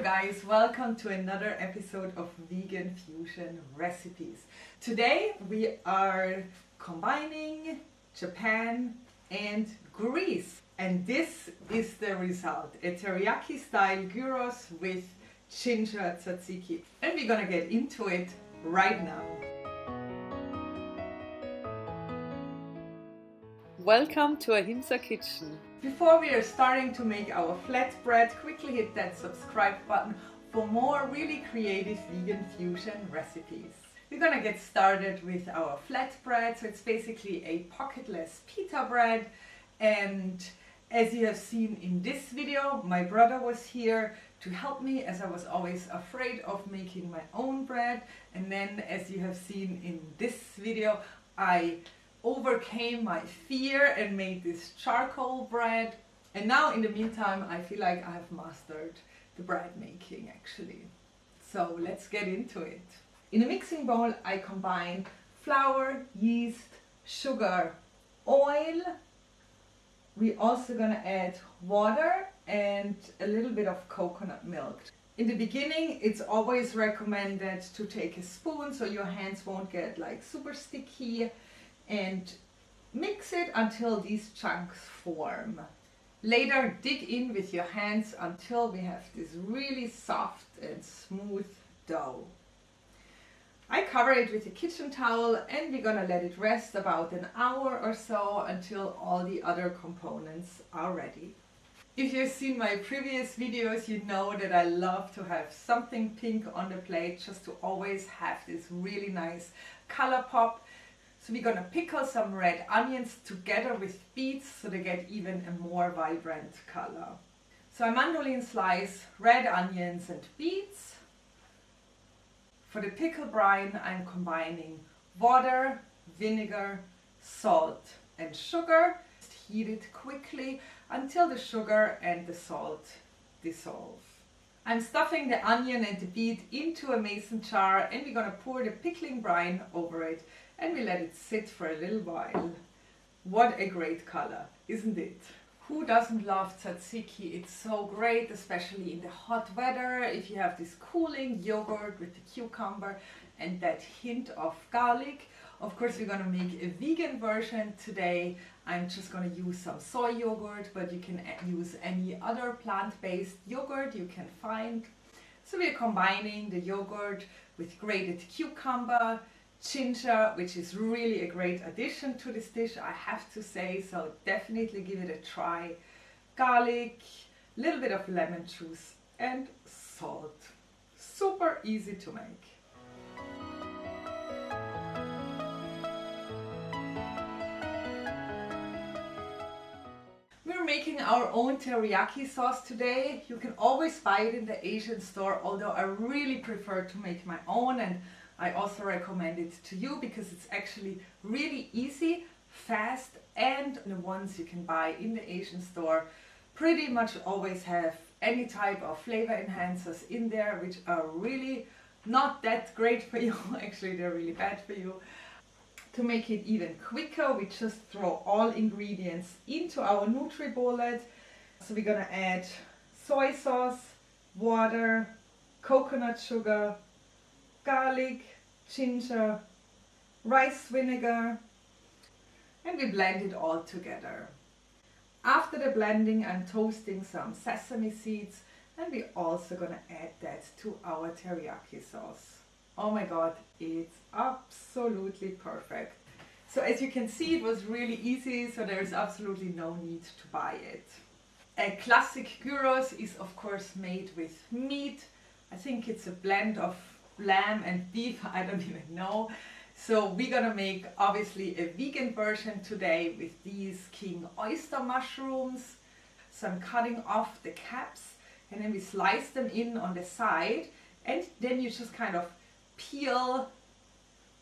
guys, welcome to another episode of Vegan Fusion Recipes. Today we are combining Japan and Greece, and this is the result, a teriyaki style gyros with ginger tzatziki, and we're gonna get into it right now. Welcome to Ahimsa Kitchen. Before we are starting to make our flatbread, quickly hit that subscribe button for more really creative vegan fusion recipes. We're gonna get started with our flatbread. So it's basically a pocketless pita bread, and as you have seen in this video, my brother was here to help me as I was always afraid of making my own bread. And then as you have seen in this video, I overcame my fear and made this charcoal bread, and now in the meantime I feel like I have mastered the bread making actually. So let's get into it. In a mixing bowl I combine flour, yeast, sugar, oil. We're also gonna add water and a little bit of coconut milk. In the beginning it's always recommended to take a spoon so your hands won't get like super sticky, and mix it until these chunks form. Later dig in with your hands until we have this really soft and smooth dough. I cover it with a kitchen towel and we're gonna let it rest about an hour or so until all the other components are ready. If you've seen my previous videos, you know that I love to have something pink on the plate just to always have this really nice color pop. So we're gonna pickle some red onions together with beets so they get even a more vibrant color. So I mandolin slice red onions and beets. For the pickle brine I'm combining water, vinegar, salt and sugar. Just heat it quickly until the sugar and the salt dissolve. I'm stuffing the onion and the beet into a mason jar and we're gonna pour the pickling brine over it, and we let it sit for a little while. What a great color, isn't it? Who doesn't love tzatziki? It's so great, especially in the hot weather, if you have this cooling yogurt with the cucumber and that hint of garlic. Of course, we're gonna make a vegan version today. I'm just gonna use some soy yogurt, but you can use any other plant-based yogurt you can find. So we're combining the yogurt with grated cucumber, ginger, which is really a great addition to this dish, I have to say, so definitely give it a try. Garlic, a little bit of lemon juice and salt. Super easy to make. We're making our own teriyaki sauce today. You can always buy it in the Asian store, although I really prefer to make my own, and I also recommend it to you because it's actually really easy, fast, and the ones you can buy in the Asian store pretty much always have any type of flavor enhancers in there, which are really not that great for you. Actually, they're really bad for you. To make it even quicker, we just throw all ingredients into our NutriBullet. So we're gonna add soy sauce, water, coconut sugar, garlic, ginger, rice vinegar, and we blend it all together. After the blending, I'm toasting some sesame seeds, and we're also gonna add that to our teriyaki sauce. Oh my god, it's absolutely perfect. So as you can see, it was really easy, so there is absolutely no need to buy it. A classic gyros is of course made with meat. I think it's a blend of lamb and beef, I don't even know. So we're gonna make obviously a vegan version today with these King-Oyster mushrooms. So I'm cutting off the caps and then we slice them in on the side, and then you just kind of peel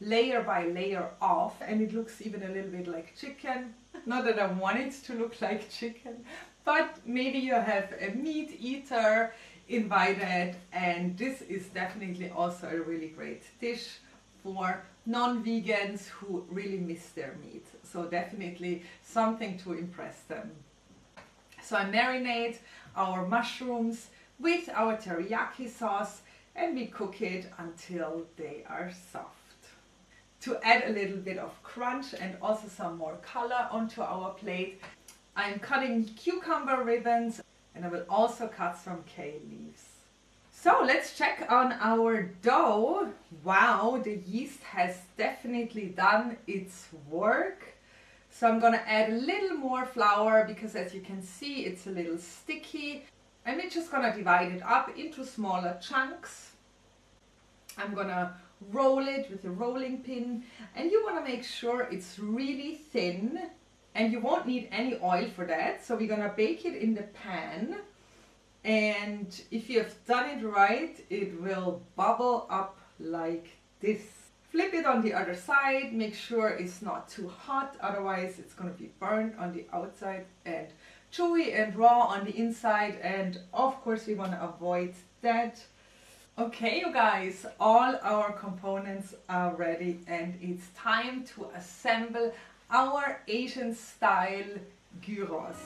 layer by layer off, and it looks even a little bit like chicken. Not that I want it to look like chicken, but maybe you have a meat eater invited, and this is definitely also a really great dish for non-vegans who really miss their meat. So definitely something to impress them. So I marinate our mushrooms with our teriyaki sauce, and we cook it until they are soft. To add a little bit of crunch and also some more color onto our plate, I'm cutting cucumber ribbons, and I will also cut some kale leaves. So let's check on our dough. Wow, the yeast has definitely done its work. So I'm gonna add a little more flour because, as you can see, it's a little sticky. And we're just gonna divide it up into smaller chunks. I'm gonna roll it with a rolling pin, and you wanna make sure it's really thin, and you won't need any oil for that. So we're gonna bake it in the pan, and if you have done it right, it will bubble up like this. Flip it on the other side, make sure it's not too hot, otherwise it's going to be burned on the outside and chewy and raw on the inside, and of course we want to avoid that. Okay, you guys, all our components are ready, and it's time to assemble our Asian style gyros.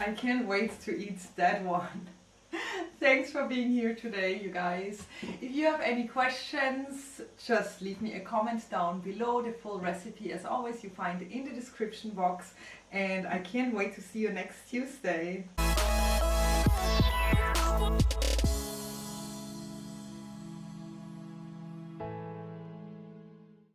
I can't wait to eat that one. Thanks for being here today, you guys. If you have any questions, just leave me a comment down below. The full recipe, as always, you find in the description box. And I can't wait to see you next Tuesday.